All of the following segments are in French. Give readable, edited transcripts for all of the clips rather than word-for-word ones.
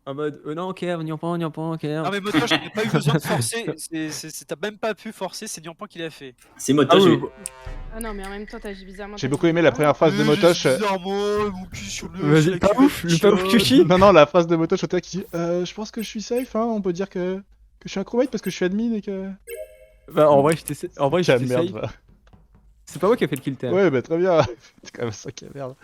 En mode, non, Kev, Nyampan, Nyampan, Kev. Non mais Motoche, t'as pas eu besoin de forcer, t'as même pas pu forcer, c'est Nyampan qui l'a fait. C'est Ah Motoche. oui, Ah non, mais en même temps, t'agis bizarrement. J'ai beaucoup aimé la première phrase de Motoche. Bizarrement, mon cul sur le. vas-y, pas ouf, le pas ouf Kyushi. Non, la phrase de Motoche au qui dit je pense que je suis safe, hein. On peut dire que je suis un crewmate parce que je suis admin et que. Bah, en vrai, j'étais Ah, merde, safe. va. C'est pas moi qui a fait le kill tag. Ouais, bah très bien. C'est quand même ça qui est merde.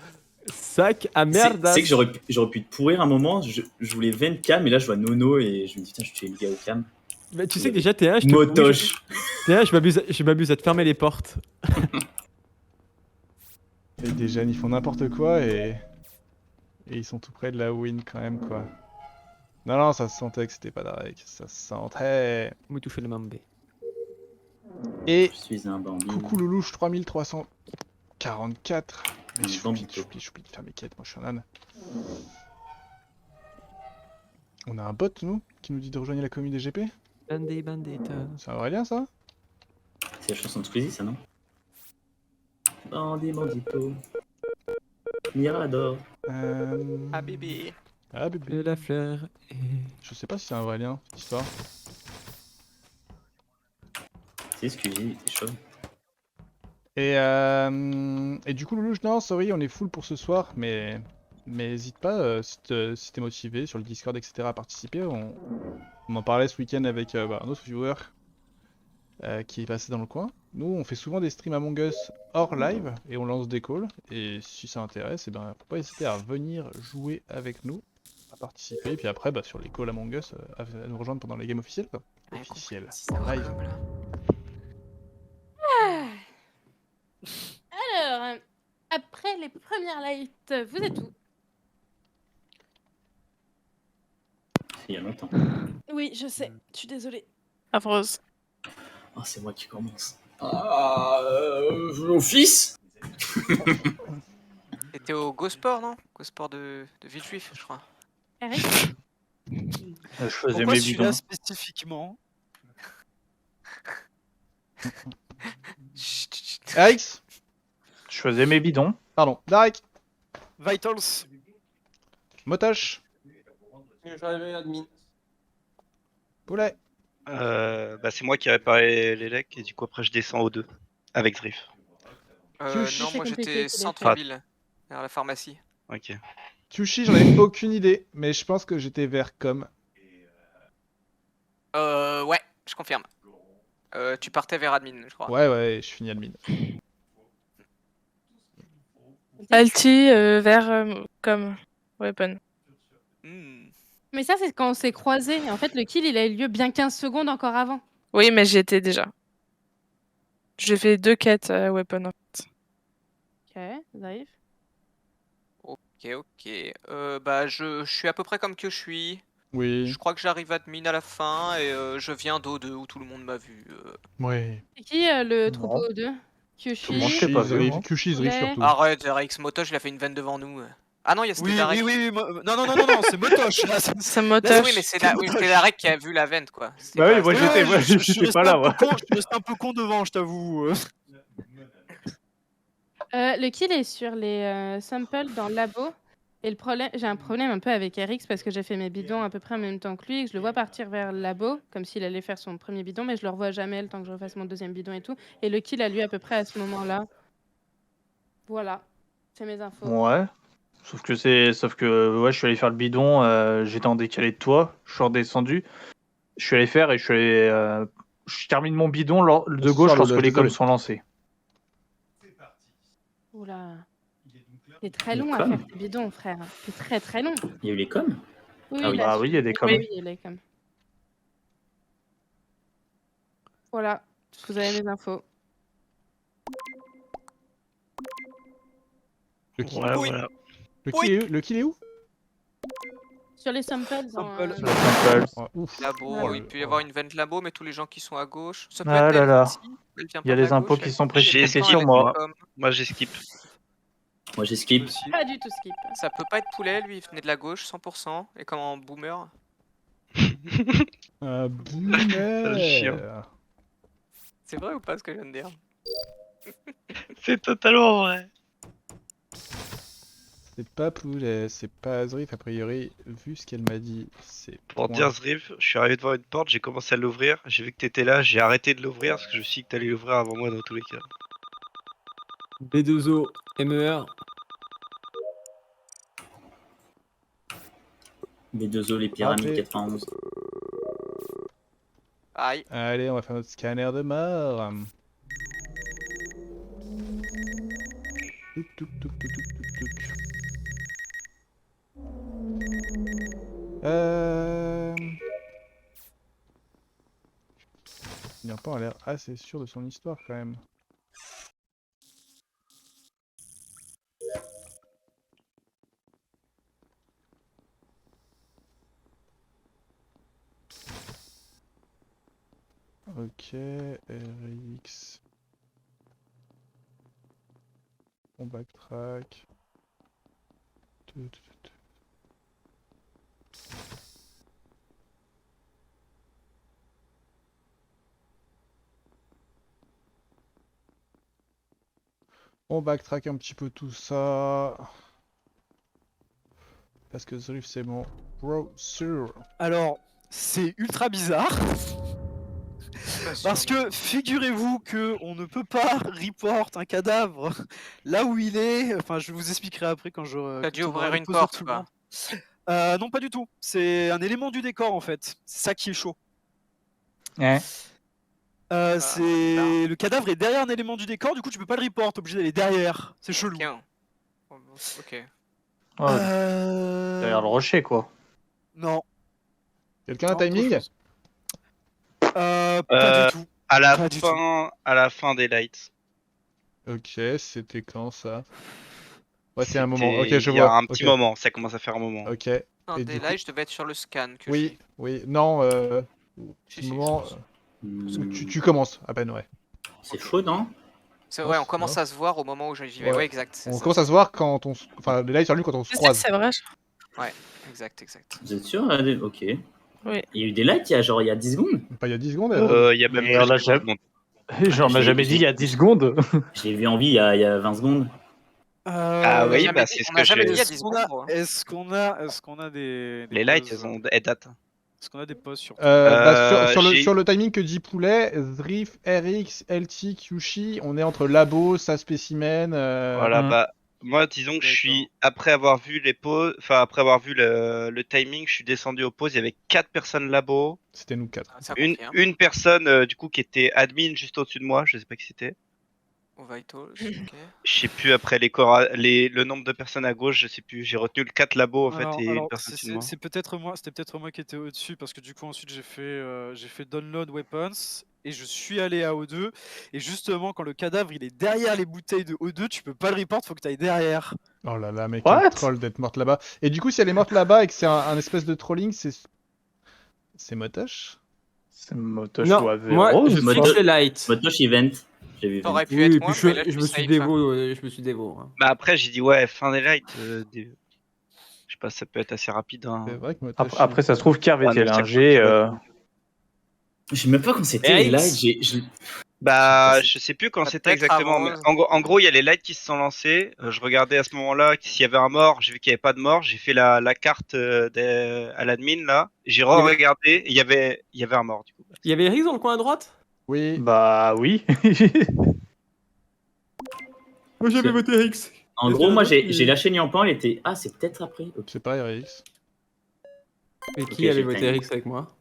Sac à merde. C'est que j'aurais pu te pourrir un moment. Je voulais 20 cam et là je vois Nono et je me dis putain, je tue le gars au cam. Mais tu sais que déjà, T1, je te Motoche. T1, je m'abuse à te fermer les portes. Et des jeunes, ils font n'importe quoi et ils sont tout près de la win quand même, quoi. Non, ça se sentait que c'était pas Darek. Ça se sentait. Moi, touché le mambé. Et Je suis un bandit. coucou Loulouche 3344. Mais j'oublie de faire mes quêtes, moi je suis un âne. On a un bot, nous, qui nous dit de rejoindre la commune des GP. Bandita. C'est Aurélien, ça? C'est la chanson de Squeezie, ça, non? Bandit, bandito. Mirador. Ah bébé. Ah, bébé. De la fleur. Et... Je sais pas si c'est un Aurélien, cette histoire. C'est Squeezie, c'est chaud. Et du coup, Loulouche, non, sorry, on est full pour ce soir, mais n'hésite pas, si t'es motivé sur le Discord, etc., à participer. On en parlait ce week-end avec un autre viewer qui est passé dans le coin. Nous, on fait souvent des streams Among Us hors live et on lance des calls. Et si ça intéresse, faut pas hésiter à venir jouer avec nous, à participer. Et puis après, sur les calls Among Us, à nous rejoindre pendant les games officiels, quoi. Officiels. Live. Alors, après les premières lights, vous êtes où? Il y a longtemps. Oui, je sais, je suis désolée. Affreuse. Oh, c'est moi qui commence. Office. T'étais au Gosport, non? Gosport de Villejuif, je crois. Eric? Je faisais Pourquoi mes celui-là bidons. spécifiquement? Chut, chut, chut. Alex. Je faisais mes bidons. Pardon, Darek. Vitals. Motoche. Poulet. C'est moi qui ai réparé les lecs et du coup après je descends au 2 avec Zriff. Kyushi, Non, c'est moi compliqué, j'étais c'est centre-ville, vers la pharmacie. Ok. Kyushi, j'en ai aucune idée, mais je pense que j'étais vers com. Ouais, je confirme. Tu partais vers admin, je crois. Ouais, je finis admin. Alti vers comme weapon. Hmm. Mais ça, c'est quand on s'est croisés. En fait, le kill, il a eu lieu bien 15 secondes encore avant. Oui, mais j'y étais déjà. J'ai fait 2 quêtes weapon. Ok, ça arrive. Ok. Je suis à peu près comme que je suis. Oui. Je crois que j'arrive admin à la fin et je viens d'O2 où tout le monde m'a vu. Oui. C'est qui le Non. troupeau 2? Tout le monde s'est pas vu, moi. Kyushi, Zriff Poulet. surtout. Arrête, RX Motoche, il a fait une veine devant nous. Ah non, il y a Oui, Darek. non, c'est Motoche. Là, C'est Motoche. Oui, mais c'est Darek qui a vu la vente, quoi. C'était Bah oui, pas- moi j'étais pas là, moi. Je suis resté un peu con devant, je t'avoue. Le kill est sur les samples dans le labo. Et le problème, j'ai un problème un peu avec RX parce que j'ai fait mes bidons à peu près en même temps que lui et que je le vois partir vers le labo comme s'il allait faire son premier bidon, mais je le revois jamais le temps que je refasse mon deuxième bidon et tout. Et le kill a lieu à peu près à ce moment-là. Voilà, c'est mes infos. Ouais. Sauf que je suis allé faire le bidon, j'étais en décalé de toi, je suis redescendu. Je suis allé faire et je termine mon bidon de gauche lorsque les coms sont lancés. Oula. C'est très long à faire tes bidons, frère. C'est très très long. Il y a eu les coms. Oui, Ah oui. là-dessus. Ah oui, il y a des coms. Oui, il y a les coms. Voilà, vous avez mes infos. Le kill, Voilà, voilà. le kill est où? Sur les samples. Samples. Oh, ouf. Labo, Oh, il peut y avoir une vente labo, mais tous les gens qui sont à gauche. Ça peut Ah être là elle là. aussi, elle vient Il y a pas de les la impôts gauche, qui elle sont fait J'ai précipités temps sur avec moi. les coms. Moi j'ai skip. Moi j'ai skip. Pas du tout skip. Ça peut pas être poulet, lui, il venait de la gauche, 100%. Et comme en boomer. Un Le chien. boomer. C'est vrai ou pas ce que je viens de dire? C'est totalement vrai. C'est pas Poulet, c'est pas Zrif, a priori, vu ce qu'elle m'a dit, c'est Pour point. dire Zrif, je suis arrivé devant une porte, j'ai commencé à l'ouvrir, j'ai vu que t'étais là, j'ai arrêté de l'ouvrir parce que je sais que t'allais l'ouvrir avant moi dans tous les cas. B2O, MER. B2O, les pyramides Raté. 91. Aïe. Allez, on va faire notre scanner de mort. Touc, touc, touc, touc, touc, touc, touc. Nirpan a l'air assez sûr de son histoire quand même. Ok, RX. On backtrack. Tout, tout, tout. On backtrack un petit peu tout ça. Parce que Zrif c'est mon bro sûr. Alors, c'est ultra bizarre. Parce que figurez-vous que on ne peut pas report un cadavre là où il est. Enfin, je vous expliquerai après quand je. T'as dû quand on aura ouvrir les une poseurs porte, tout le quoi. monde. Non, pas du tout. C'est un élément du décor en fait. C'est ça qui est chaud. Ouais. C'est le cadavre est derrière un élément du décor. Du coup, tu peux pas le report. T'es obligé d'aller derrière. C'est chelou. Ok. Ouais, derrière le rocher, quoi. Non. Quelqu'un a un Non, autre timing? chose. Pas du tout. À la Pas du fin des lights. Ok, c'était quand ça? Ouais, c'est un moment. Ok, C'était je il y a vois. un petit Ok. moment, ça commence à faire un moment. Ok. Un Et du délai, coup- je devais être sur le scan que Oui, oui. Non, Si, petit si, moment. Hmm, Tu commences à peine, ouais. C'est chaud, non? Ouais, on c'est commence ça. à se voir au moment où j'y vais. Ouais. Ouais, exact. c'est On ça. commence à se voir quand on. Enfin, les lights sur lui quand on se Je sais que croise. c'est vrai. Ouais, exact, exact. Vous êtes sûr? Ok. Oui. Il y a eu des lights il y a 10 secondes? Pas il y a 10 secondes. Il y a même Mais plus on l'a que 10 jamais- secondes. Genre, on m'a j'ai- jamais dit il y a 10 secondes. Je l'ai vu en vie il y a 20 secondes. Ah oui, jamais bah dit- c'est ce on n'a que jamais dit j'ai. il y a 10 secondes, gros. Est-ce qu'on a des Les lights, pauses elles datent. Est-ce qu'on a des pauses sur Bah, j'ai- sur le timing que dit Poulet, Zrif, RX, LT, Kyushi, on est entre Labo, sa spécimen. Voilà, bah moi disons que je suis après avoir vu les pauses, enfin après avoir vu le timing, je suis descendu aux pauses, il y avait 4 personnes labo, C'était nous 4. Ça une confirme. une personne du coup qui était admin juste au-dessus de moi, je sais pas qui c'était. Au Vitals, ok. Je sais plus après le nombre de personnes à gauche, je sais plus, j'ai retenu le 4 labo en fait et une personne au-dessus de moi. c'est peut-être moi, c'était peut-être moi qui étais au-dessus parce que du coup ensuite j'ai fait download weapons et je suis allé à O2 et justement quand le cadavre il est derrière les bouteilles de O2, tu peux pas le report, faut que tu ailles derrière. Oh là là, mec, What quel troll d'être morte là-bas. Et du coup, si elle est morte là-bas et que c'est un espèce de trolling, c'est motoche. C'est Motosh Non, ou moi, Avero, je Moto- fixe les lights. Motosh Event. J'ai vu. T'aurais pu Oui, être et moi, puis mais là, je me suis safe. dévo, je me suis dévo. Hein. Bah après j'ai dit ouais, fin des lights, je sais pas, ça peut être assez rapide hein. C'est vrai que Motosh. Après, ça se trouve, Kerv Ouais, était mais chaque lingé. Je sais même pas quand c'était les RX. lights. Bah, je sais plus quand Ça c'était peut être exactement, avant, mais en gros, il y a les lights qui se sont lancés. Je regardais à ce moment-là s'il y avait un mort. J'ai vu qu'il n'y avait pas de mort. J'ai fait la carte à l'admin là. J'ai re-regardé. Et il y avait un mort du coup. Il y avait Eric dans le coin à droite? Oui. Bah oui. Moi j'avais C'est- voté RX. En gros, moi j'ai lâché Niampan, il était. Ah, c'est peut-être après. Ok. C'est pas RX. Mais Ok, qui avait j'ai voté timé. RX avec moi?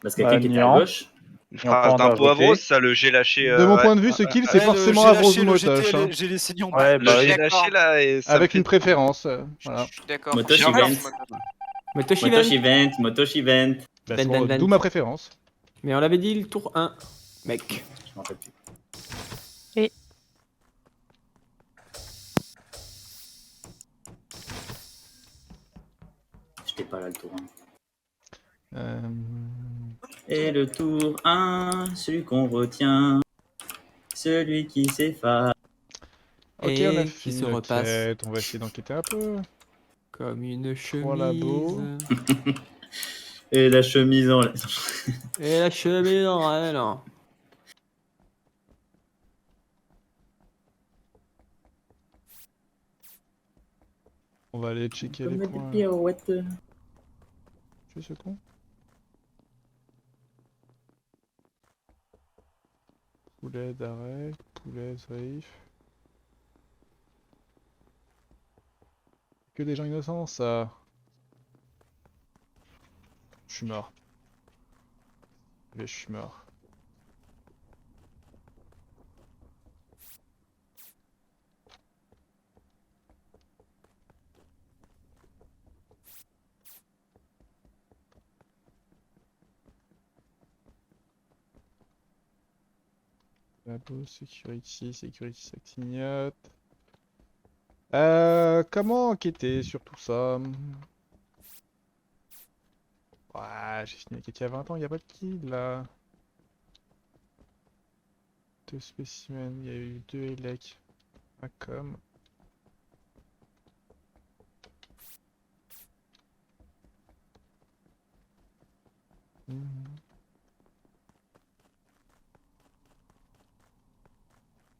Parce que quelqu'un qui était à Nian. gauche. Une Et on prend phrase un d'impôt à voté. Vros, ça, le j'ai lâché. De mon ouais. point de vue, ce kill, c'est forcément Avros ou Motosh. Hein. J'ai laissé Nian. Ouais, Le bah j'ai oui. lâché là et ça Avec me une fait- préférence. Voilà. Je suis d'accord. Motosh faut que Event. j'inverse, moi. Motoshi Motosh Event. Event, Motosh Event. Bah, Ben, c'est bon, ben, ben. d'où ma préférence. Mais on l'avait dit le tour 1. Mec. Je m'en rappelle plus. Et- J'étais pas là le tour 1. Euh, Et le tour 1, celui qu'on retient. Celui qui s'efface. Ok, Et on a qui fini se notre repasse. quête. On va essayer d'enquêter un peu. Comme une Trois labos. chemise. Et la chemise en. Et la chemise en elle. On va aller checker Comme les des points. pirouettes. Tu es ce con? Poulet d'arrêt, poulet Zreif. Que des gens innocents, ça. Je suis mort. Mais je suis mort. Labo, security, ça clignote. Comment enquêter sur tout ça? Ouais, j'ai fini enquêter il y a 20 ans, il n'y a pas de kill là. 2 spécimens, il y a eu 2 élecs. Ah, comme.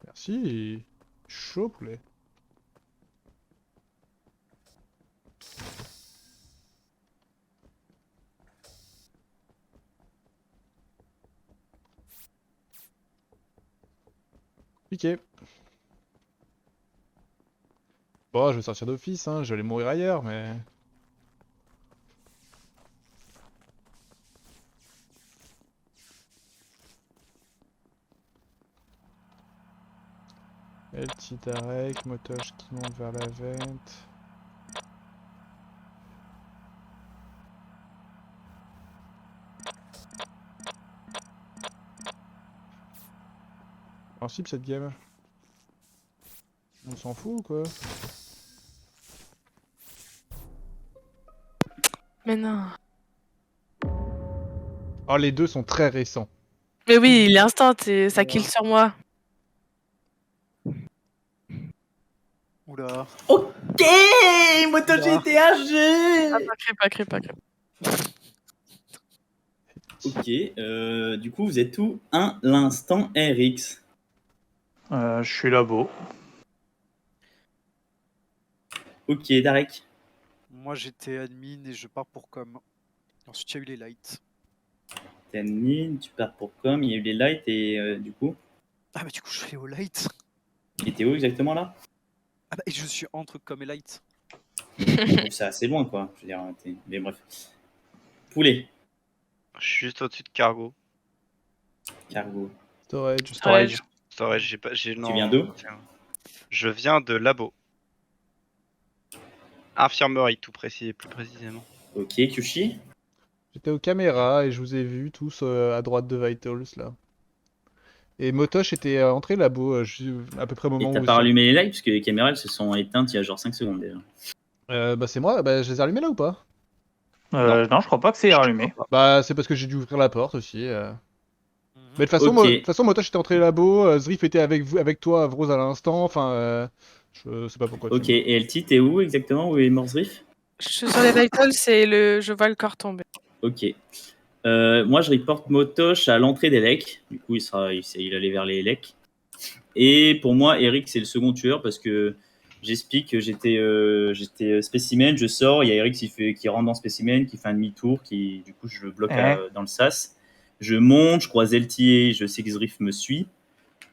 Merci. Chaud poulet. Piqué. Bon, je vais sortir d'office, hein, je vais aller mourir ailleurs, mais... El petit Darek, motoche qui monte vers la vente. Principe cette game. On s'en fout ou quoi? Mais non. Oh, les deux sont très récents. Mais oui, il est instant et ça kill sur moi. Oula. Ok, Moto GTHG. Pas crée. Ok, du coup, vous êtes où l'instant RX? Je suis labo. Ok, Darek. Moi j'étais admin et je pars pour com. Ensuite il y a eu les lights. T'es admin, tu pars pour com, il y a eu les lights et du coup, Ah bah du coup je vais au light. il était où exactement là? Ah bah et je suis entre com et light. C'est assez loin quoi, je veux dire, mais bref. Poulet, Je suis juste au-dessus de cargo. cargo. Storage. Storage, j'ai Tu viens d'où? Je viens de labo. Infirmerie, plus précisément. Ok, Kyushi. J'étais aux caméras et je vous ai vus tous à droite de Vitals là. Et Motoche était entré labo à peu près au moment Et t'as où... pas rallumé les lights parce que les caméras elles se sont éteintes il y a genre 5 secondes déjà. Bah c'est moi, bah je les ai allumés là ou pas? Non, je crois pas que c'est allumé. Bah c'est parce que j'ai dû ouvrir la porte aussi. Mais de toute façon, Ok. de toute façon, Motoche était entré labo, Zrif était avec toi, Vrose à l'instant, enfin... je sais pas pourquoi. Ok, et LT, t'es où exactement? Où est Morzrif? Je suis sur les vitals et je vois le corps tomber. Ok. Moi, je reporte Motoche à l'entrée des lecs. Du coup, il allait vers les lecs. Et pour moi, Eric, c'est le second tueur parce que j'explique que j'étais spécimen, je sors, il y a Eric qui rentre dans spécimen, qui fait un demi-tour, du coup, je le bloque dans le sas. Je monte, je croise LT, je sais que Zrif me suit.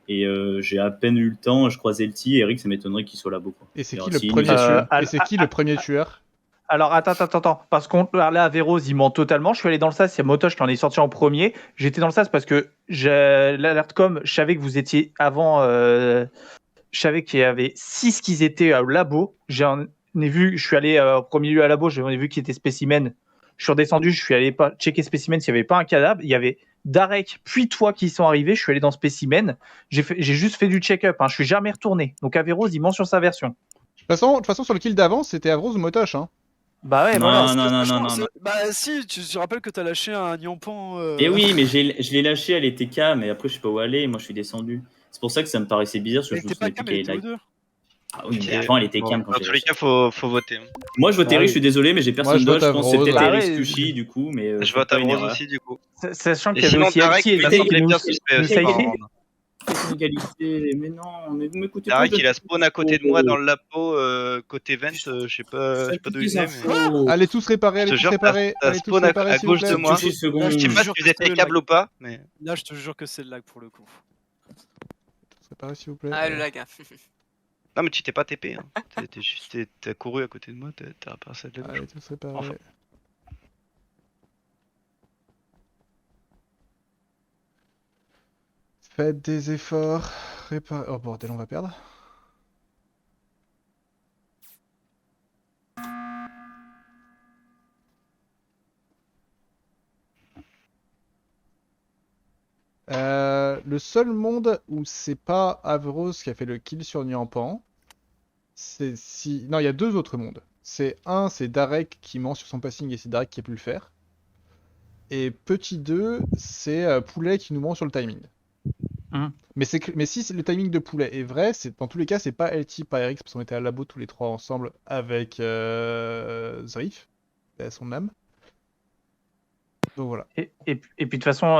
Et j'ai à peine eu le temps, je croise LT, et Eric, ça m'étonnerait qu'il soit là-bas. Et c'est qui le premier tueur? Et c'est qui le premier tueur? Alors attends, parce qu'on parlait à Véros, il ment totalement. Je suis allé dans le sas, il y a Motoche qui en est sorti en premier. J'étais dans le sas parce que l'alerte com, je savais que vous étiez avant. Je savais qu'il y avait 6 qui étaient au labo. Je suis allé au premier lieu à labo, j'en ai vu qui était spécimen. Je suis redescendu, je suis allé checker spécimen s'il n'y avait pas un cadavre. Il y avait Darek puis toi qui sont arrivés. Je suis allé dans spécimen. J'ai juste fait du check-up. Hein. Je suis jamais retourné. Donc Averroes, il ment sur sa version. De toute façon, sur le kill d'avant, c'était Averroes ou Motoche. Hein. Bah ouais, non, voilà. non. Bah si, tu te rappelles que t'as lâché un Nyampan. Et oui, mais je l'ai lâché à l'ETK, mais après, je sais pas où aller. Moi, je suis descendu. C'est pour ça que ça me paraissait bizarre parce que je me souvenais plus qu'elle était live. Ah oui, mais avant, elle était cam quand Dans tous les cas, faut voter. Moi, je vote Eric, je suis désolé, mais j'ai personne d'autre. Je pense que c'est peut-être Averroes. Eric Sushi, du coup. Mais je vote Averroes aussi, du coup. Sachant Et qu'il y avait sinon, aussi Darek, LT il m'a semblé bien suspect. C'est une égalité. Mais non, mais vous m'écoutez pas. Darek, il a spawn à côté de moi dans le labo, côté vent, je sais pas d'où il est, mais... Allez tous réparer, Je allez te tous jure, réparer. t'as Allez tous spawn à réparer, s'il vous gauche de plaît. moi. Touchez secondes. Là, Je sais pas si vous êtes les câbles ou pas, mais... Là, je te jure que c'est le lag pour le coup. Tous réparer, s'il vous plaît. Ah, le lag. Non, mais tu t'es pas TP, hein. T'as couru à côté de moi, t'as réparé ça de la gauche. Allez tous réparer. Enfin. Faites des efforts. Réparer. Oh bordel, on va perdre. Le seul monde où c'est pas Avros qui a fait le kill sur Nyampan, c'est si... Non, il y a deux autres mondes. C'est Darek qui ment sur son passing et c'est Darek qui a pu le faire. Et petit 2, c'est Poulet qui nous ment sur le timing. Mais si le timing de Poulet est vrai, dans tous les cas, c'est pas LT, pas RX, parce qu'on était à labo tous les trois ensemble avec Zrif, à son âme. Donc voilà. Et puis de toute façon,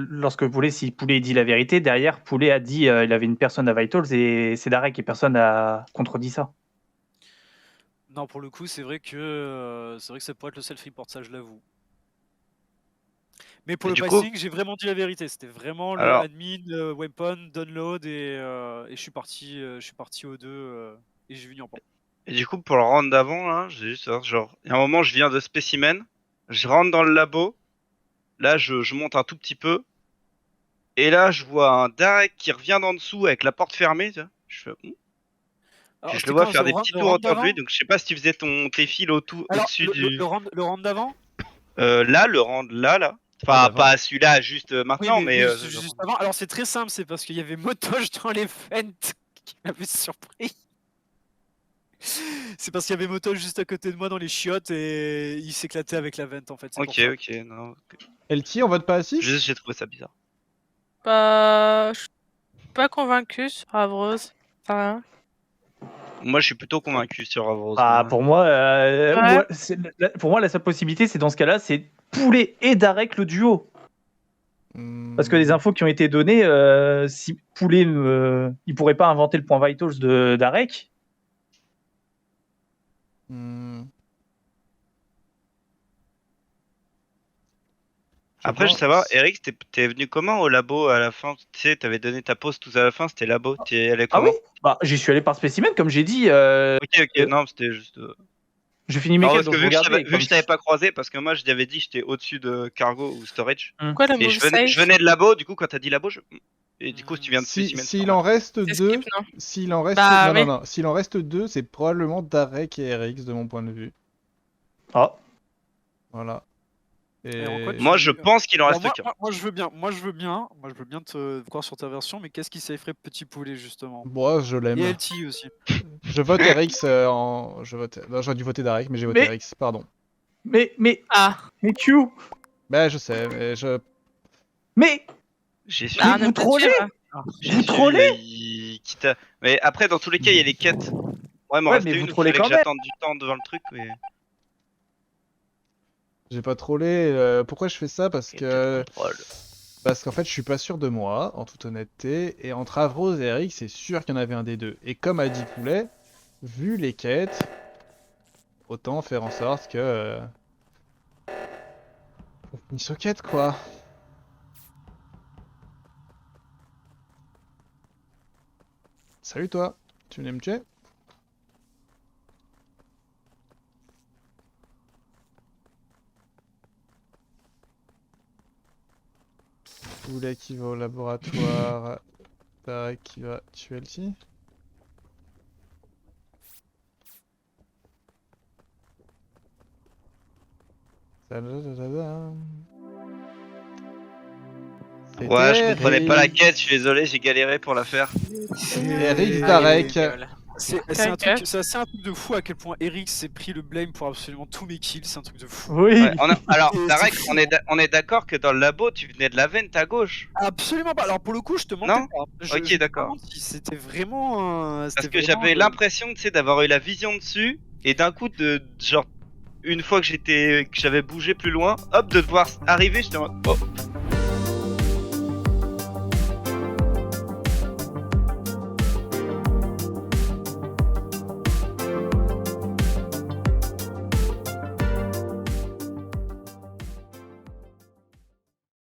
lorsque si Poulet dit la vérité, derrière, Poulet a dit il avait une personne à Vitals et c'est Darek et personne a contredit ça. Non, pour le coup, c'est vrai que ça pourrait être le self-report, ça je l'avoue. Mais pour Et le du passing, j'ai vraiment dit la vérité. C'était vraiment le Alors- admin, weapon, download et je suis parti au 2 et j'ai vu Nyampan. Et du coup, pour le round d'avant, là, j'ai juste savoir, genre, il y a un moment, je viens de spécimen, je rentre dans le labo, là, je monte un tout petit peu, et là, je vois un Darek qui revient d'en dessous avec la porte fermée, tu vois. Je fais, Alors, Puis je c'était le vois quand, faire le des round- petits le tours round autour de d'avant lui, donc je sais pas si tu faisais tes fils Alors, au-dessus du... le round d'avant Là, le round là. Enfin, d'avant. pas celui-là, juste maintenant, Oui, mais... oui, juste avant. Alors, c'est très simple, c'est parce qu'il y avait Motoche dans les fentes qui m'avait surpris. C'est parce qu'il y avait Motoche juste à côté de moi dans les chiottes et il s'éclatait avec la vente en fait. c'est pour ça. Ok, non. LT, on vote pas à 6 Juste, j'ai trouvé ça bizarre. Bah, je suis pas convaincu sur Avros. Enfin, Moi, je suis plutôt convaincu sur Avros. Ah, pour moi, Ouais. pour moi, la seule possibilité, c'est dans ce cas-là, c'est Poulet et Darek le duo. Parce que les infos qui ont été données, si Poulet, il pourrait pas inventer le point Vitals de Darek. Après, je pense- veux savoir, Eric, t'es venu comment au labo à la fin? Tu sais, t'avais donné ta pause tous à la fin, c'était labo. T'es allé Ah comment? oui, bah, j'y suis allé par spécimen, comme j'ai dit. Ok, non, c'était juste. Je finis mes Non, quêtes, parce que donc vu que regardez. je t'avais pas croisé, parce que moi, je t'avais dit j'étais au-dessus de cargo ou storage. quoi la Et move je safe venais de labo, du coup, quand t'as dit labo, et du coup, tu viens de spécimen. S'il en reste C'est 2, skip, non s'il en reste Bah, non, oui. non, s'il en reste 2, c'est probablement Darek et RX de mon point de vue. Ah, Voilà. Et en quoi tu- Moi, je pense qu'il en Alors, reste qu'un. moi, je veux bien te croire sur ta version, mais qu'est-ce qui s'effraie Petit Poulet justement Bon, je l'aime. Et LT aussi. Je vote RX en. Non, j'aurais dû voter Darek, mais j'ai voté Mais- RX, pardon. mais Ah, Q, Bah, je sais, mais je. mais J'ai su. bah, on vous aime pas trollez suivre. J'ai Vous su, trollez Mais après, dans tous les cas, il y a les quêtes. Ouais, m'en Ouais, reste mais une, vous il trollez fallait que quand même. j'attende du temps devant le truc, mais... J'ai pas trollé. Pourquoi je fais ça? Parce que. Parce qu'en fait, je suis pas sûr de moi, en toute honnêteté. Et entre Avros et RX, c'est sûr qu'il y en avait un des deux. Et comme a dit Poulet, vu les quêtes, autant faire en sorte que. On finisse aux quêtes, quoi. Salut toi, tu venais me tuer? Poulet qui va au laboratoire, Tarek qui va tuer LT. Tadadadada. Ouais, je comprenais pas la C'était quête, je suis désolé, j'ai galéré pour la faire. Eric Darek. C'est Ok, un ok. truc, c'est assez un truc de fou à quel point Eric s'est pris le blame pour absolument tous mes kills, c'est un truc de fou. oui. Ouais, alors, C'est Darek, fou. on est d'accord que dans le labo, tu venais de la vente à gauche. Absolument pas. Alors pour le coup, je te mentais Non pas. Ok, je me d'accord. demande si c'était vraiment. Parce que j'avais l'impression, tu sais, d'avoir eu la vision dessus, et d'un coup, genre, une fois que j'avais bougé plus loin, hop, de te voir arriver, j'étais en mode, oh,